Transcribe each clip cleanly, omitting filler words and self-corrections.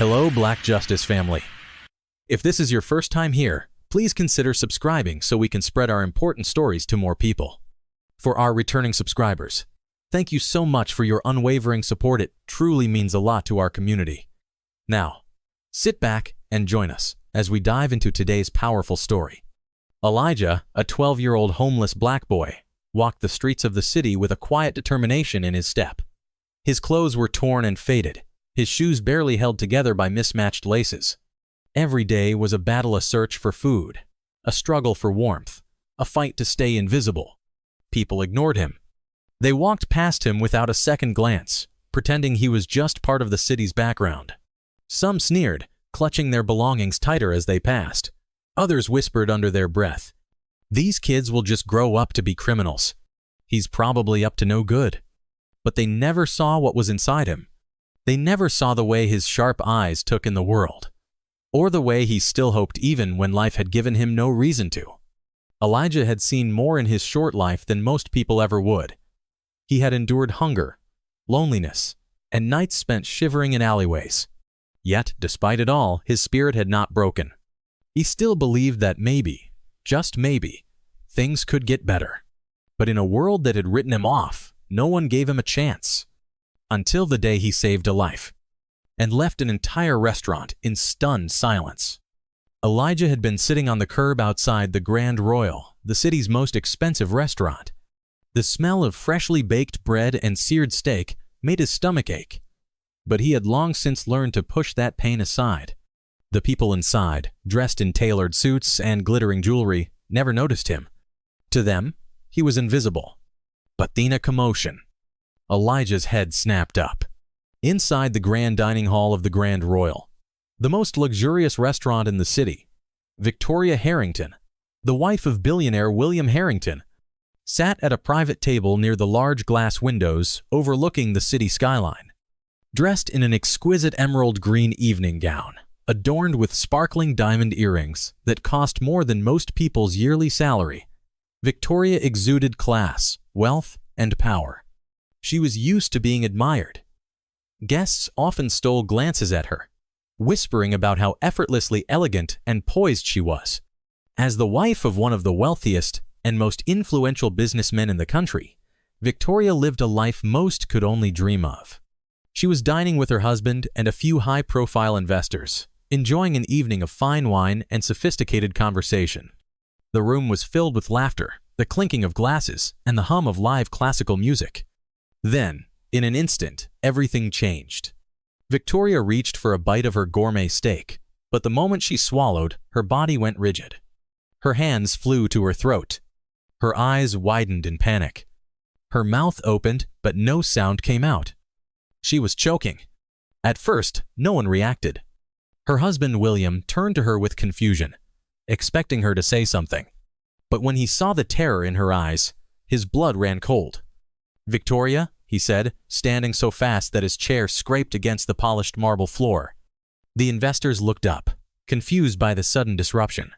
Hello, Black Justice family. If this is your first time here, please consider subscribing so we can spread our important stories to more people. For our returning subscribers, thank you so much for your unwavering support. It truly means a lot to our community. Now, sit back and join us as we dive into today's powerful story. Elijah, a 12-year-old homeless black boy, walked the streets of the city with a quiet determination in his step. His clothes were torn and faded, his shoes barely held together by mismatched laces. Every day was a battle, a search for food, a struggle for warmth, a fight to stay invisible. People ignored him. They walked past him without a second glance, pretending he was just part of the city's background. Some sneered, clutching their belongings tighter as they passed. Others whispered under their breath, "These kids will just grow up to be criminals. He's probably up to no good." But they never saw what was inside him. They never saw the way his sharp eyes took in the world, or the way he still hoped even when life had given him no reason to. Elijah had seen more in his short life than most people ever would. He had endured hunger, loneliness, and nights spent shivering in alleyways. Yet, despite it all, his spirit had not broken. He still believed that maybe, just maybe, things could get better. But in a world that had written him off, no one gave him a chance. Until the day he saved a life and left an entire restaurant in stunned silence. Elijah had been sitting on the curb outside the Grand Royal, the city's most expensive restaurant. The smell of freshly baked bread and seared steak made his stomach ache, but he had long since learned to push that pain aside. The people inside, dressed in tailored suits and glittering jewelry, never noticed him. To them, he was invisible. But then a commotion. Elijah's head snapped up. Inside the grand dining hall of the Grand Royal, the most luxurious restaurant in the city, Victoria Harrington, the wife of billionaire William Harrington, sat at a private table near the large glass windows overlooking the city skyline. Dressed in an exquisite emerald green evening gown, adorned with sparkling diamond earrings that cost more than most people's yearly salary, Victoria exuded class, wealth, and power. She was used to being admired. Guests often stole glances at her, whispering about how effortlessly elegant and poised she was. As the wife of one of the wealthiest and most influential businessmen in the country, Victoria lived a life most could only dream of. She was dining with her husband and a few high-profile investors, enjoying an evening of fine wine and sophisticated conversation. The room was filled with laughter, the clinking of glasses, and the hum of live classical music. Then, in an instant, everything changed. Victoria reached for a bite of her gourmet steak, but the moment she swallowed, her body went rigid. Her hands flew to her throat. Her eyes widened in panic. Her mouth opened, but no sound came out. She was choking. At first, no one reacted. Her husband, William, turned to her with confusion, expecting her to say something. But when he saw the terror in her eyes, his blood ran cold. "Victoria," he said, standing so fast that his chair scraped against the polished marble floor. The investors looked up, confused by the sudden disruption.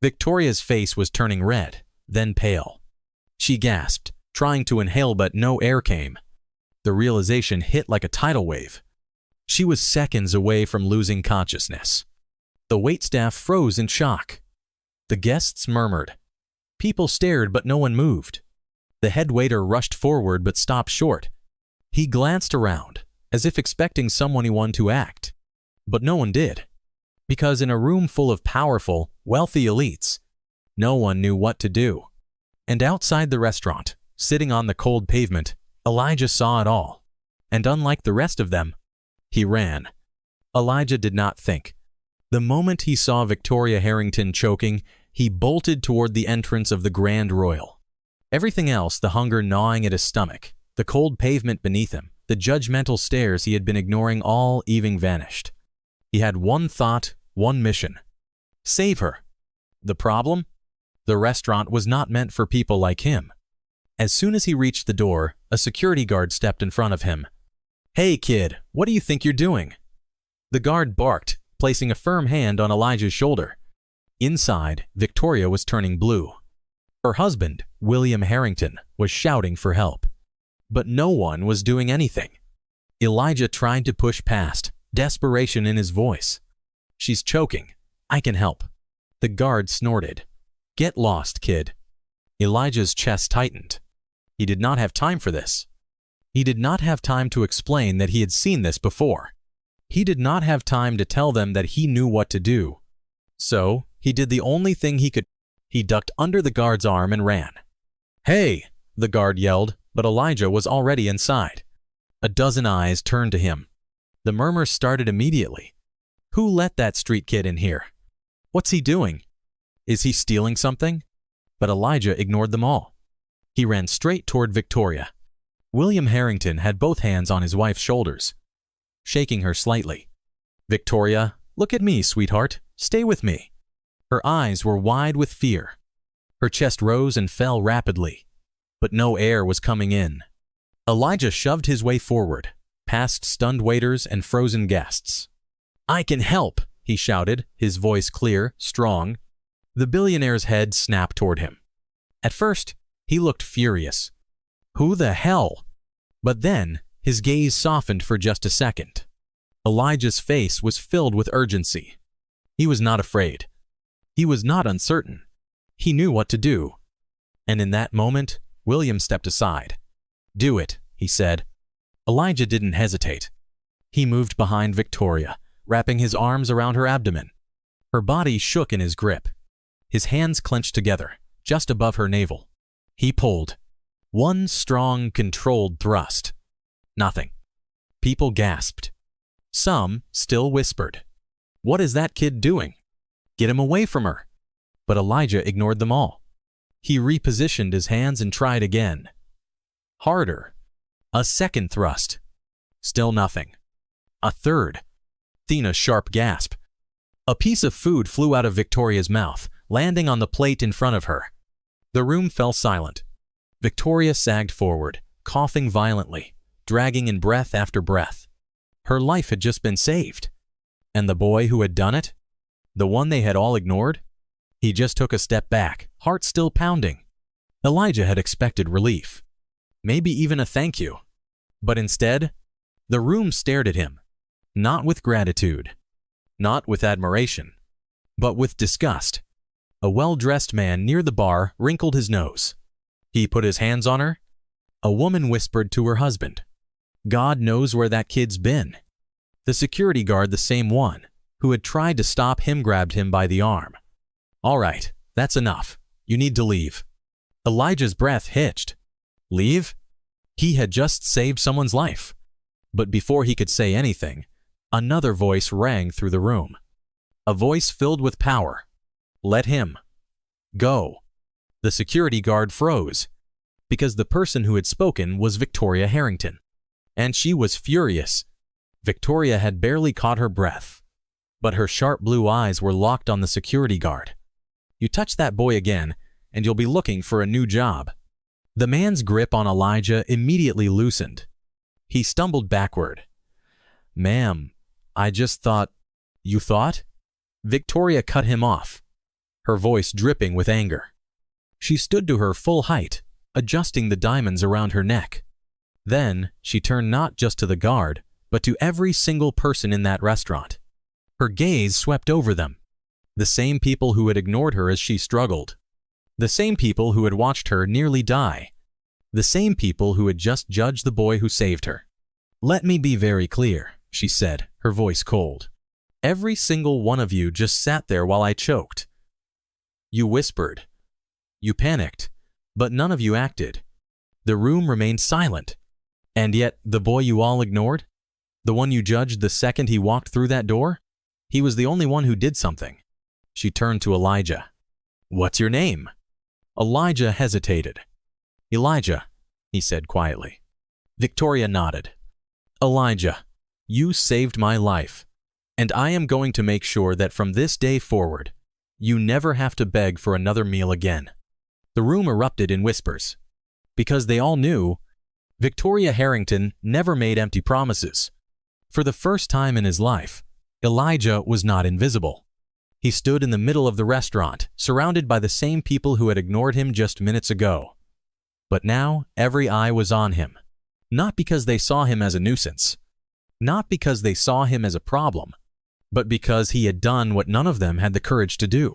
Victoria's face was turning red, then pale. She gasped, trying to inhale but no air came. The realization hit like a tidal wave. She was seconds away from losing consciousness. The waitstaff froze in shock. The guests murmured. People stared but no one moved. The head waiter rushed forward but stopped short. He glanced around, as if expecting someone to act. But no one did. Because in a room full of powerful, wealthy elites, no one knew what to do. And outside the restaurant, sitting on the cold pavement, Elijah saw it all. And unlike the rest of them, he ran. Elijah did not think. The moment he saw Victoria Harrington choking, he bolted toward the entrance of the Grand Royal. Everything else, the hunger gnawing at his stomach, the cold pavement beneath him, the judgmental stares he had been ignoring, all even vanished. He had one thought, one mission. Save her. The problem? The restaurant was not meant for people like him. As soon as he reached the door, a security guard stepped in front of him. "Hey kid, what do you think you're doing?" The guard barked, placing a firm hand on Elijah's shoulder. Inside, Victoria was turning blue. Her husband, William Harrington, was shouting for help. But no one was doing anything. Elijah tried to push past, desperation in his voice. "She's choking. I can help." The guard snorted. "Get lost, kid." Elijah's chest tightened. He did not have time for this. He did not have time to explain that he had seen this before. He did not have time to tell them that he knew what to do. So, he did the only thing he could. He ducked under the guard's arm and ran. "Hey!" the guard yelled, but Elijah was already inside. A dozen eyes turned to him. The murmurs started immediately. Who let that street kid in here? What's he doing? Is he stealing something? But Elijah ignored them all. He ran straight toward Victoria. William Harrington had both hands on his wife's shoulders, shaking her slightly. "Victoria, look at me, sweetheart. Stay with me." Her eyes were wide with fear. Her chest rose and fell rapidly, but no air was coming in. Elijah shoved his way forward, past stunned waiters and frozen guests. "I can help," he shouted, his voice clear, strong. The billionaire's head snapped toward him. At first, he looked furious. Who the hell? But then, his gaze softened for just a second. Elijah's face was filled with urgency. He was not afraid. He was not uncertain. He knew what to do. And in that moment, William stepped aside. "Do it," he said. Elijah didn't hesitate. He moved behind Victoria, wrapping his arms around her abdomen. Her body shook in his grip. His hands clenched together, just above her navel. He pulled. One strong, controlled thrust. Nothing. People gasped. Some still whispered, "What is that kid doing? Get him away from her." But Elijah ignored them all. He repositioned his hands and tried again. Harder. A second thrust. Still nothing. A third. Then a sharp gasp. A piece of food flew out of Victoria's mouth, landing on the plate in front of her. The room fell silent. Victoria sagged forward, coughing violently, dragging in breath after breath. Her life had just been saved. And the boy who had done it? The one they had all ignored? He just took a step back, heart still pounding. Elijah had expected relief. Maybe even a thank you. But instead, the room stared at him. Not with gratitude. Not with admiration. But with disgust. A well-dressed man near the bar wrinkled his nose. He put his hands on her. A woman whispered to her husband, "God knows where that kid's been." The security guard, the same one, who had tried to stop him, grabbed him by the arm. "All right, that's enough. You need to leave." Elijah's breath hitched. Leave? He had just saved someone's life. But before he could say anything, another voice rang through the room. A voice filled with power. "Let him go." The security guard froze, because the person who had spoken was Victoria Harrington. And she was furious. Victoria had barely caught her breath, but her sharp blue eyes were locked on the security guard. "You touch that boy again, and you'll be looking for a new job." The man's grip on Elijah immediately loosened. He stumbled backward. "Ma'am, I just thought—" "You thought?" Victoria cut him off, her voice dripping with anger. She stood to her full height, adjusting the diamonds around her neck. Then she turned not just to the guard, but to every single person in that restaurant. Her gaze swept over them. The same people who had ignored her as she struggled. The same people who had watched her nearly die. The same people who had just judged the boy who saved her. "Let me be very clear," she said, her voice cold. "Every single one of you just sat there while I choked. You whispered. You panicked, but none of you acted. The room remained silent. And yet, the boy you all ignored, the one you judged the second he walked through that door, he was the only one who did something." She turned to Elijah. "What's your name?" Elijah hesitated. "Elijah," he said quietly. Victoria nodded. "Elijah, you saved my life, and I am going to make sure that from this day forward, you never have to beg for another meal again." The room erupted in whispers, because they all knew Victoria Harrington never made empty promises. For the first time in his life, Elijah was not invisible. He stood in the middle of the restaurant, surrounded by the same people who had ignored him just minutes ago. But now every eye was on him, not because they saw him as a nuisance, not because they saw him as a problem, but because he had done what none of them had the courage to do.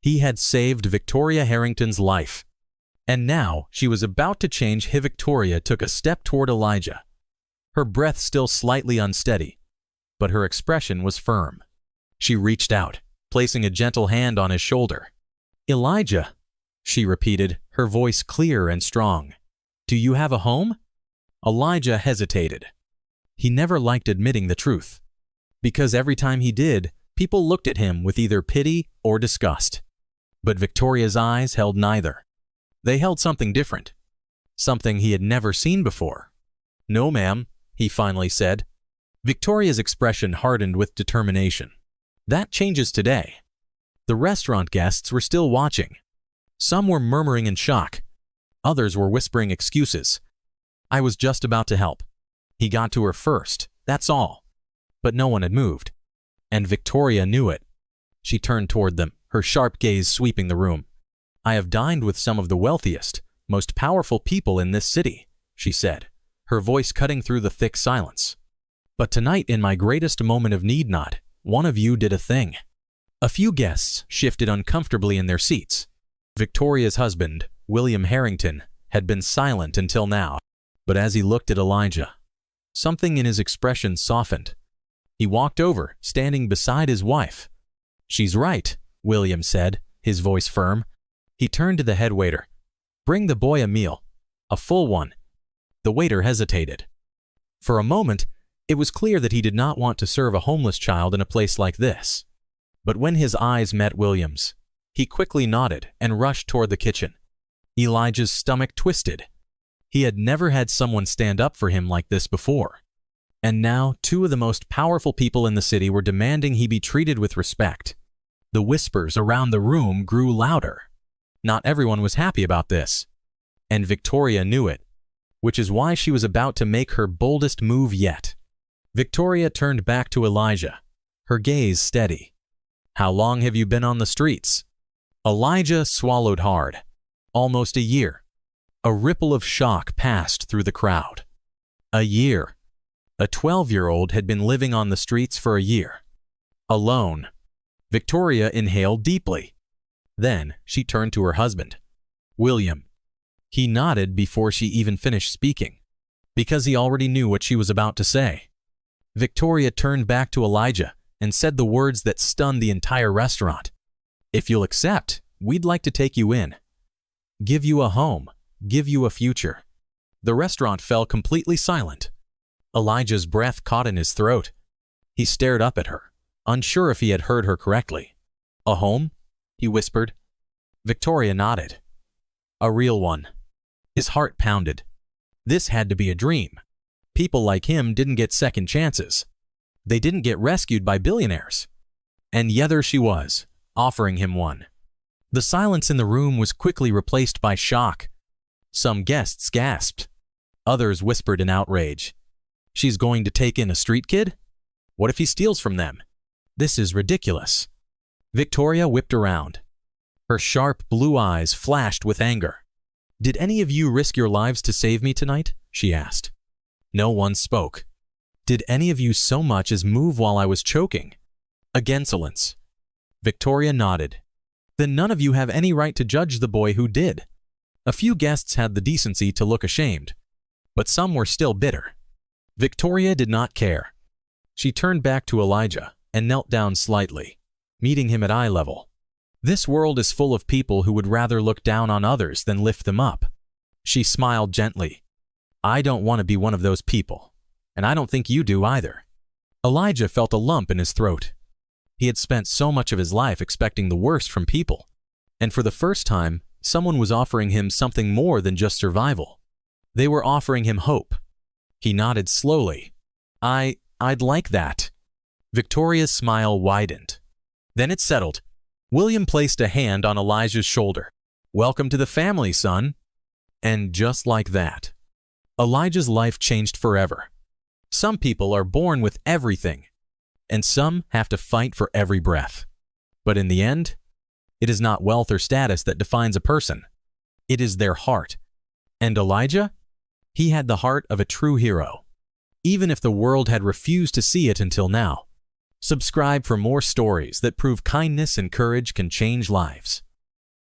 He had saved Victoria Harrington's life. And now she was about to change. Victoria took a step toward Elijah, her breath still slightly unsteady, but her expression was firm. She reached out, placing a gentle hand on his shoulder. "Elijah," she repeated, her voice clear and strong. "Do you have a home?" Elijah hesitated. He never liked admitting the truth, because every time he did, people looked at him with either pity or disgust. But Victoria's eyes held neither. They held something different, something he had never seen before. "No, ma'am," he finally said. Victoria's expression hardened with determination. "That changes today." The restaurant guests were still watching. Some were murmuring in shock. Others were whispering excuses. "I was just about to help. He got to her first, that's all." But no one had moved. And Victoria knew it. She turned toward them, her sharp gaze sweeping the room. "I have dined with some of the wealthiest, most powerful people in this city," she said, her voice cutting through the thick silence. "But tonight, in my greatest moment of need, not one of you did a thing." A few guests shifted uncomfortably in their seats. Victoria's husband, William Harrington, had been silent until now, but as he looked at Elijah, something in his expression softened. He walked over, standing beside his wife. "She's right," William said, his voice firm. He turned to the head waiter. "Bring the boy a meal, a full one." The waiter hesitated. For a moment, it was clear that he did not want to serve a homeless child in a place like this. But when his eyes met William's, he quickly nodded and rushed toward the kitchen. Elijah's stomach twisted. He had never had someone stand up for him like this before. And now, two of the most powerful people in the city were demanding he be treated with respect. The whispers around the room grew louder. Not everyone was happy about this, and Victoria knew it, which is why she was about to make her boldest move yet. Victoria turned back to Elijah, her gaze steady. "How long have you been on the streets?" Elijah swallowed hard. "Almost a year." A ripple of shock passed through the crowd. A year. A 12-year-old had been living on the streets for a year. Alone. Victoria inhaled deeply. Then she turned to her husband, William. He nodded before she even finished speaking, because he already knew what she was about to say. Victoria turned back to Elijah and said the words that stunned the entire restaurant. "If you'll accept, we'd like to take you in. Give you a home, give you a future." The restaurant fell completely silent. Elijah's breath caught in his throat. He stared up at her, unsure if he had heard her correctly. "A home?" he whispered. Victoria nodded. "A real one." His heart pounded. This had to be a dream. People like him didn't get second chances. They didn't get rescued by billionaires. And yet there she was, offering him one. The silence in the room was quickly replaced by shock. Some guests gasped. Others whispered in outrage. "She's going to take in a street kid? What if he steals from them? This is ridiculous." Victoria whipped around. Her sharp blue eyes flashed with anger. "Did any of you risk your lives to save me tonight?" she asked. No one spoke. "Did any of you so much as move while I was choking?" Again silence. Victoria nodded. "Then none of you have any right to judge the boy who did." A few guests had the decency to look ashamed, but some were still bitter. Victoria did not care. She turned back to Elijah and knelt down slightly, meeting him at eye level. This world is full of people who would rather look down on others than lift them up. She smiled gently. "I don't want to be one of those people, and I don't think you do either." Elijah felt a lump in his throat. He had spent so much of his life expecting the worst from people, and for the first time, someone was offering him something more than just survival. They were offering him hope. He nodded slowly. I'd like that." Victoria's smile widened. Then it settled. William placed a hand on Elijah's shoulder. "Welcome to the family, son." And just like that, Elijah's life changed forever. Some people are born with everything, and some have to fight for every breath. But in the end, it is not wealth or status that defines a person. It is their heart. And Elijah? He had the heart of a true hero. even if the world had refused to see it until now. Subscribe for more stories that prove kindness and courage can change lives.